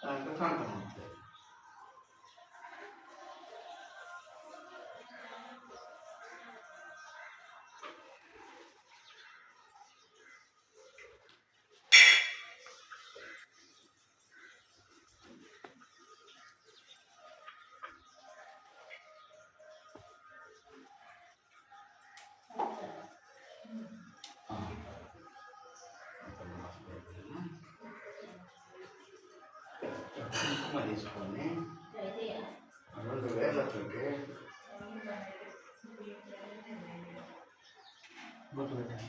దాంట్లో కంకణం. కుంకుమ తీసుకొని 2,000తోటి బొట్టు పెట్టాను.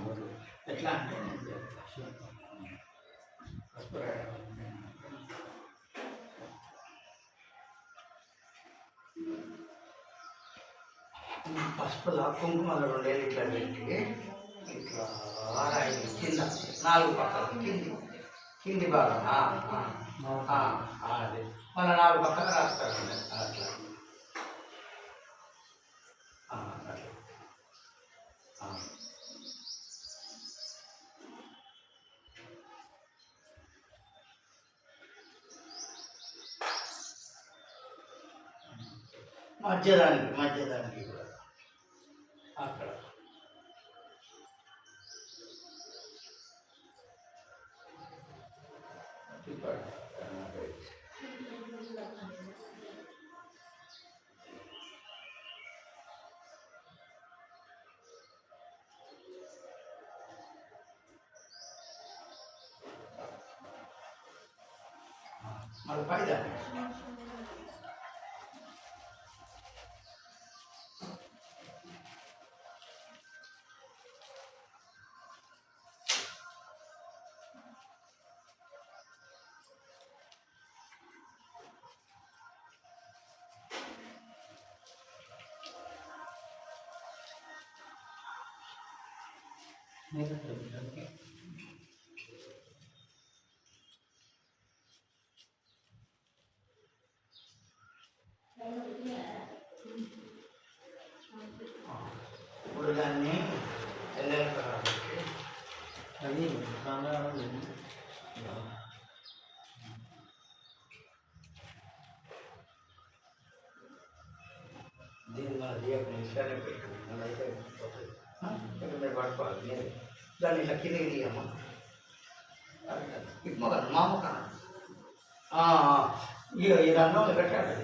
బొట్టు ఎట్లా అంటే పసుపులా కుంకుమలో 2 ఇట్లా పెట్టి ఇట్లా కింద 4 పక్కల కింది భాగం అది మన 4 పక్కన రాస్తారు అట్లా మధ్యదానికి కూడా అక్కడ మళ్ళీ పైదాన్ని ఇప్పుడు దాన్ని అది దీన్ని మన దీపం విషయాన్ని పెట్టు అయితే మీరు పడుకోవాలి నేను దాన్ని ఇట్లా కిందకి తీయమ్మా ఇప్పుడు మొక్క మా మొక్క ఈ రంగంలో పెట్టాడు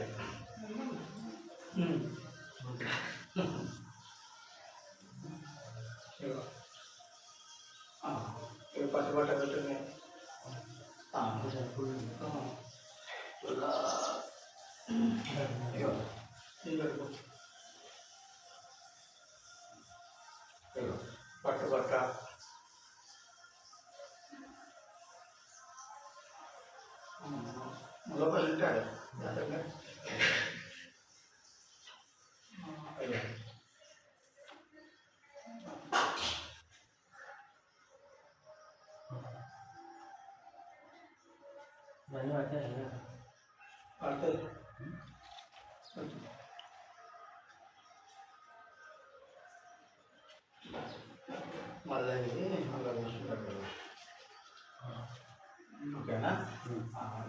పట్టుబట్ట పెట్టండి పట్టుబట్ట లోపల ఉంటాడు పడుతుంది మళ్ళీ ఇది మళ్ళీ కూర్చుంటాడు కదా ఓకేనా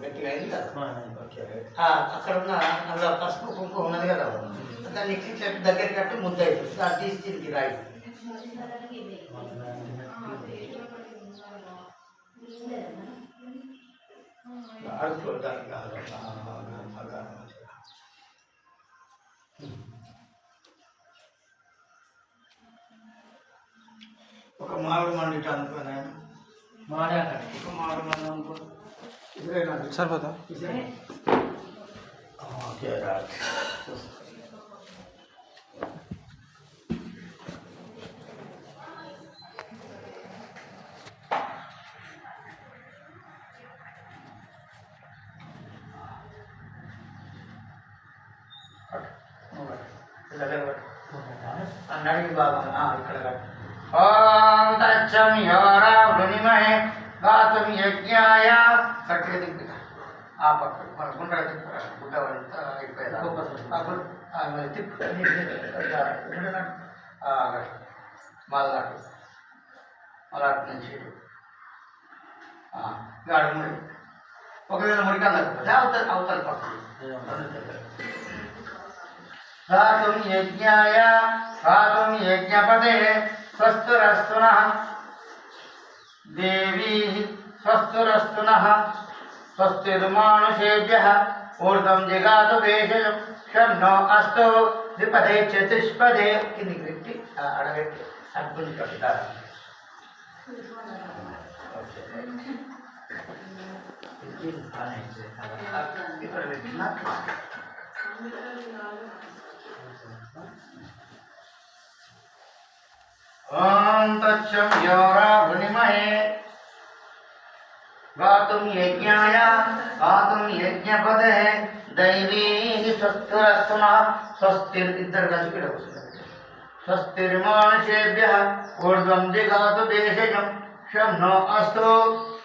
గట్టిగా అయింది కదా ఓకే అక్కడ ఉన్న అందులో పసుపు కుంకుమ ఉన్నది కదా దాన్ని ఇట్లా దగ్గర కట్టి ముద్ద అవుతుంది దాన్ని తీసి తిరిగి రాయి అడుగులో దానికి కాదు ఒక మామిడి మండిట అనుకోని ఒక మామిడి మంది అనుకో సరిపోతా ఓకే నడికి భాగం ఇక్కడ ఓం తచ్చం యోరా వృణిమహే గాతుం యజ్ఞాయ కట్టిగా తిప్పి ఆ పక్క మన గుండ్ర తిప్పు గుడ్డ అంతా అయిపోయేదా మళ్ళీ తిప్పు మళ్ళీ అటు నుంచి గాడుముడి ఒకవేళ ముడికన్నారు అవతల అవతల పక్కన గాతుం యజ్ఞాయ గాతుం యజ్ఞపదే స్వస్తిరస్తునః దేవీ స్వస్తిరస్తునః స్వస్తిర్మానుషేభ్యః ఊర్ధ్వం జిగాతు వేషయం షణ్ణో అస్తు ద్విపదే చతుష్పదే కిందికి పెట్టి అడగట్టి అడ్గుని కట్టుతారు. ఇక్కడ పెట్టిన ఓం తచ్చం యోరా వృణిమహే గాతుం యజ్ఞాయ గాతుం యజ్ఞపదే దైవీ స్వస్తిరస్తునః స్వస్తిర్ ఇద్దరు కలిసి ఇక్కడ కూర్చున్నారు. స్వస్తిర్మానుషేభ్యః ఊర్ధ్వం జిగాతు దేశజం షణ్ణో అస్తు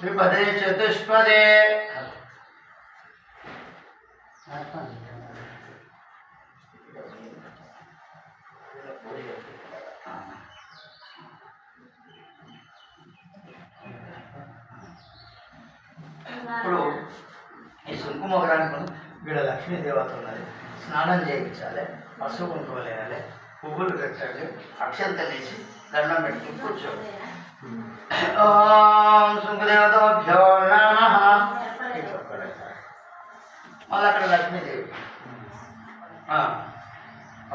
ద్విపదే చతుష్పదే. ఇప్పుడు ఈ కుంకుమగ్రానికి వీడ లక్ష్మీదేవత ఉన్నది. స్నానం చేయించాలి, పసుపు కుంకుమ వేయాలి, పువ్వులు పెట్టాలి, అక్షంతలు వేసి దండం పెట్టుకుని కూర్చోవాలి. ఓం శుంభదేవతాభ్యో నమః. మళ్ళీ అక్కడ లక్ష్మీదేవి.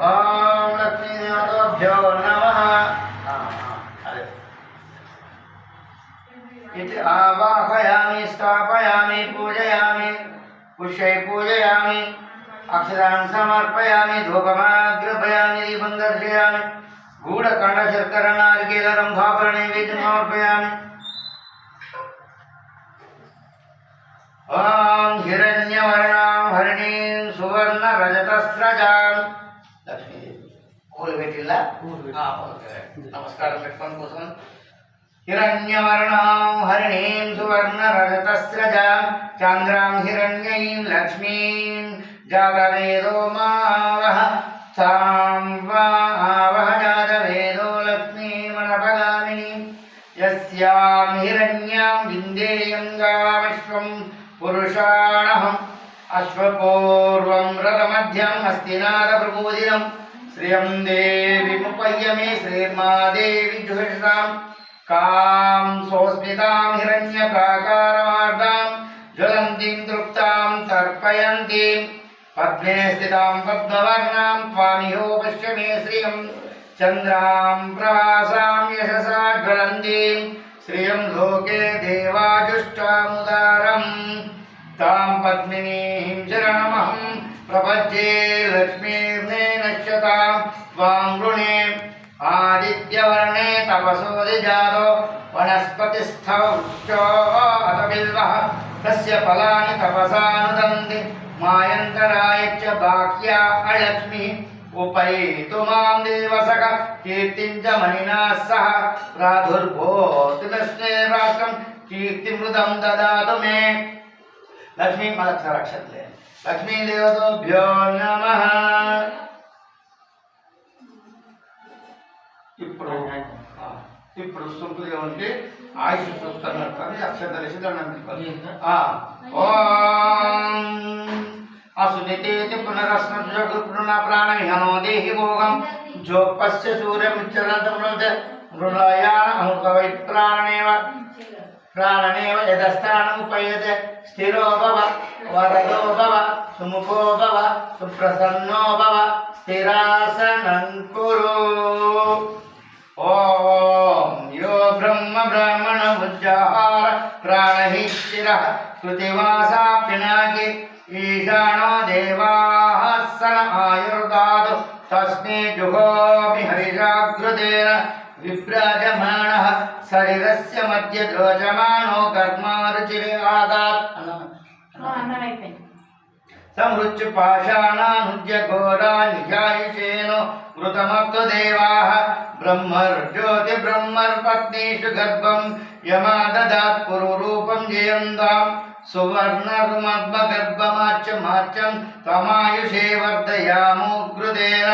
ఓం లక్ష్మీదేవతాభ్యో నమః. అదే ఇది ఆవాహయామి స్థాపయామి పూజయామి పుష్పై పూజయామి అక్షరాన్ని సమర్పయామి ధూపమాగ్రపయామి దీపం దర్శయామి గూఢకండ శర్కర నారికేల రంభాఫల నైవేద్యం సమర్పయామి. ఓం హిరణ్యవర్ణాం హరిణీం సువర్ణ రజతస్రజాం. లక్ష్మీదేవి పూలు పెట్టిల్లా? నమస్కారం పెట్టుకొని కోసం. హిరణ్యవర్ణాం హరిణీం సువర్ణ రజతస్రజాం చాంద్రాం హిరణ్యైం లక్ష్మీం జాతవేదో మావహ సాం వావహ జాతవేదో లక్ష్మీమనపగామినీం యస్యాం హిరణ్యాం విందేయం గామశ్వం పురుషాణహం అశ్వపూర్వం రథమధ్యం హస్తినాద ప్రబోధినం శ్రియం దేవి ముపయ్యమే శ్రీర్మాదేవి జుహషాం కాం సోస్మితాం హిరణ్యప్రాకారమార్దాం జ్వలంతిం తృప్తాం తర్పయంతిం పద్మే స్థితాం పద్మవర్ణాం త్వామిహో పశ్యమే శ్రియం చంద్రాం ప్రవాసాం యశసా జ్వలంతిం శ్రియం లోకే దేవాజుష్టాముదారం తాం పద్మినీం శరణమహం ప్రపజ్యే లక్ష్మీర్నే నశ్యతాం త్వాం వృణే ఆదిత్యవర్ణే తపసోదిజాతో వనస్పతిస్థౌ అత బిల్వః తస్య ఫలాని తపసానుదంతి మాయంతరాయచ్చ బాహ్యా అలక్ష్మి ఉపైతు మాం దేవసక కీర్తిం చ మణినా సహ ప్రాదుర్భూతిమస్మే రాష్ట్రం కీర్తిమృతం దదాతు మే. లక్ష్మీ మలక్షరక్షత్లే లక్ష్మీదేవతోభ్యో నమః. ఇప్పుడు శుక్లదేవునికి ఆయుష్ సూక్తాన్ని అక్షతలేసి దండం పెట్టుకోవాలి. ఓం అసునితేతి పునరస్మృణ ప్రాణవిహనో దేహి భోగం జోపస్య సూర్యమిచ్చరంతమృళయాన అమృతవై ప్రాణనేవ యథస్థానముపయతే స్థిరో భవ వరదో భవ సుముఖో భవ సుప్రసన్నో భవ స్థిరాసనం కురు. ఓం యో బ్రహ్మ బ్రాహ్మణ ఉజ్జహార ప్రాణహి స్థిరః కృతివాసా పినాకి ఈశానో దేవాః సన ఆయుర్దాదు తస్మే జుహోమి హరిషాగృతేన విభ్రాజమానః శరీరస్య మధ్య ద్రోచమానో కర్మారుచిరే ఆదాత్. సమృత్యు పాషాణానుజ్య ఘోరా నిజాయుషేనో మృతమప్తదేవాః బ్రహ్మర్జ్యోతి బ్రహ్మర్పత్నీషు గర్భం యమాదదాత్ పురురూపం జయంతాం సువర్ణర్మద్మగర్భమాచ్యం తమాయుషే వర్ధయామోగ్రుదేన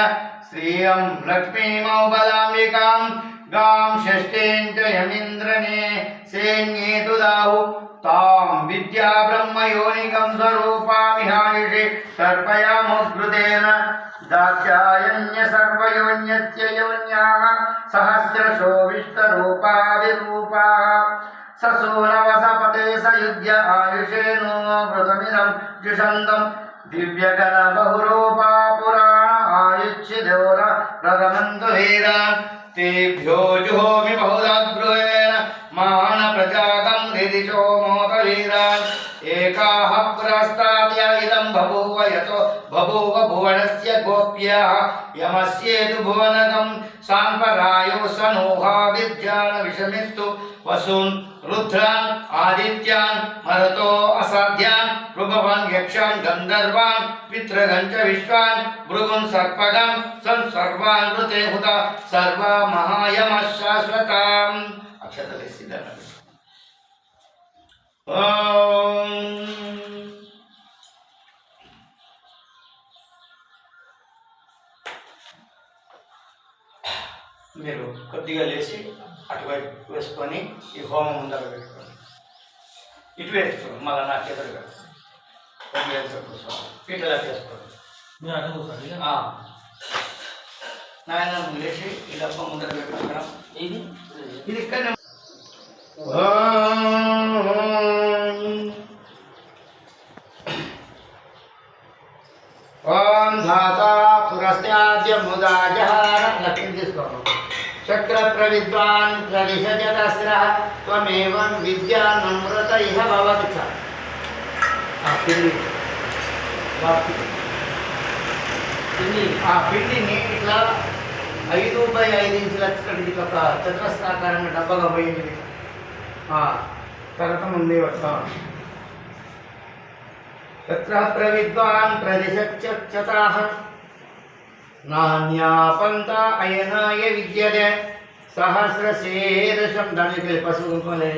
శ్రియం లక్ష్మీమౌబలాంబికాం గాం షష్ఠేం చ యమింద్రనే సేన్యేతు దాహు తాం విద్యా బ్రహ్మయోనికం స్వరూపామిహాయుషే తర్పయాముద్ధృతేన దాక్షాయణ్య సర్వయోన్యస్య యోన్యాః సహస్రశో విశ్వరూపా విరూపాః ససూనవసపతే సయుజ్య ఆయుషేనో వృతమిదం జుషంతం దివ్యగణ బహురూపా పురాణ ఆయుష్యదోర రథమంతు వీరాన్ తేభ్యో జుహోమి బహుదాగ్రహేణ మాన ప్రజాతం రిదిశో మోత వీరాన్ ఏకాః పురస్తాద్య ఇదం బభూవ యతో బభూవ భువనస్య గోప్యాః యమస్యేతు భువనగం సాంపరాయో సనోహా విద్యాన విషమిత్తు వసూన్ రుద్రాన్ ఆదిత్యాన్ మరతో అసాధ్యాన్ రుభవాన్ యక్షాన్ గంధర్వాన్ పితృగం చ విశ్వాన్ భృగున్ సర్పగం సం సర్వాన్ ఋతే హుత సర్వ మహాయమ శాశ్వతాం అక్షతలే సిద్ధం ఓం మీరు కొద్దిగా లేచి అటువైపు వేసుకొని ఈ హోమం ముందర పెట్టుకోండి. ఇటు వేసుకోండి, మళ్ళీ నా చేతులు కూర్చోండి, పీటలా చేసుకోండి. నాయన లేచి ఈ డబ్బ ముందర పెట్టుకుంటాం. ఇది ఇక్కడ ఓం ధాతా పురస్యాద్య ముదా జహార లక్ష్మి తీసుకోండి. చక్ర ప్రవిద్వాన్ ప్రదిశజతస్ర త్వమేవం విద్యా నమ్రత ఇహ భవతి. ఆ పిండిని ఇట్లా 5x5 ఇంచుల ఇట్లా ఒక చతురస్రాకారంగా డబ్బగా పోయింది. తర్వాత ముందే వస్తాం. చక్ర ప్రవిద్వాన్ ప్రదిశచతాః నాన్యాపంత అయనాయ విద్యతే సహస్రశీర్షం దానికి పశువులే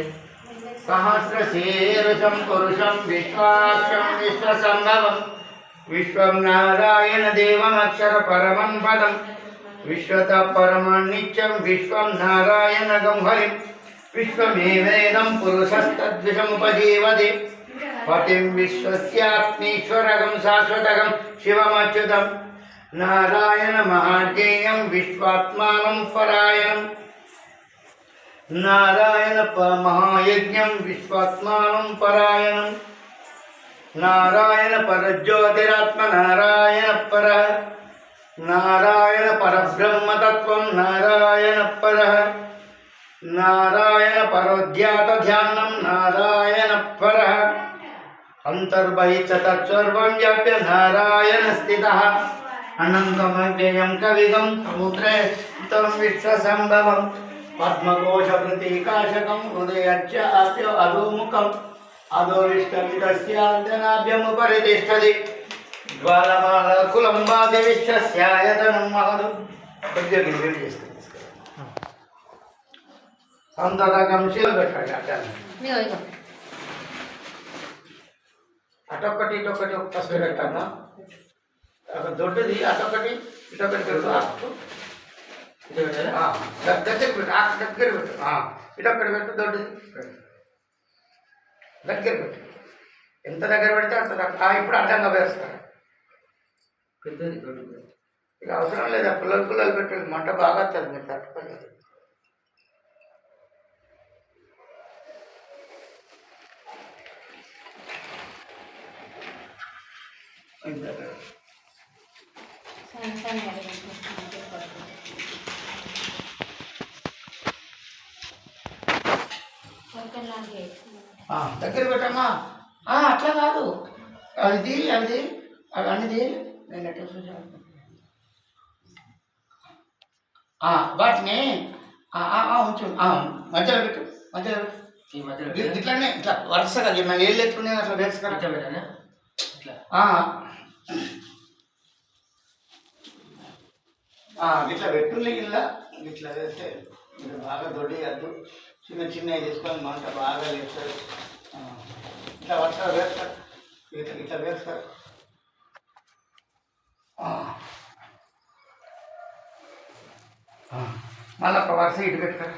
సహస్రశీర్షం పురుషం విశ్వాక్షం విశ్వసంభవం విశ్వం నారాయణ దేవమక్షర పరమం పదం విశ్వత పరమం నిత్యం విశ్వం నారాయణ గంహరిం విశ్వమేవేదం పురుషస్తద్విషముపజీవతి పతిం విశ్వస్యాత్మీశ్వరగం శాశ్వతగం శివమచ్యుతం నారాయణ మహాజ్ఞేయం విశ్వాత్మానం పరాయణం నారాయణ మహాయజ్ఞం విశ్వాత్మానం పరాయణం నారాయణ పరజ్యోతిరాత్మ నారాయణ పర నారాయణ పరబ్రహ్మతత్వం నారాయణ పర నారాయణ పరోధ్యాత ధ్యానం నారాయణ పర అంతర్బహిష్ట తత్సర్వం వ్యాప్య నారాయణ స్థితః అనంతమవ్యయం కవిగం సముద్రే తం విశ్వసంభవం పద్మకోశ ప్రతీకాశకం హృదయస్య అధోముఖం అధోవిష్టమితస్యార్జనాభ్యముపరి తిష్టతి జ్వాలమాల కులంబాది విశ్వస్యాయతనం మహదు కొద్దిగా గిరిగిరి చేస్తుంది. సంతతకం శిల పెట్టండి. అటొక్కటి ఇటొక్కటి ఒక్కసారి పెట్టాను. దొడ్డుది అటొక్కటి ఇటొక్కటి పెట్టు. దగ్గర పెట్టు, దగ్గర పెట్టు. ఇటొక్కటి పెట్టు, దొడ్డుది దగ్గర పెట్టు. ఎంత దగ్గర పెడితే అంత ఇప్పుడు అడ్డంగా వేస్తారు. పెద్దది దొడ్డు ఇక అవసరం లేదా, పుల్లలు పెట్టండి. మంట బాగా వస్తుంది, మీరు తట్టుకోలేదు. దగ్గర పెట్టమ్మా. అట్లా కాదు, అది అన్నది నేను ఎట్లా చూసాను. వాటిని ఉంచు, మధ్యలో పెట్టు, మధ్యలో పెట్టు. ఇట్లానే ఇట్లా వరుసగా నా ఏళ్ళు ఎట్లున్నాయి అట్లా వేసుకొని ఇట్లా పెట్టులే. ఇట్లా వేస్తే మీరు బాగా దొడ్డియద్దు, చిన్నవి తీసుకొని మంట బాగా వేస్తారు. ఇట్లా వరుసగా వేస్తారు, ఇట్లా వేస్తారు. మళ్ళీ ఒక వరుస ఇటు పెట్టుకోరు.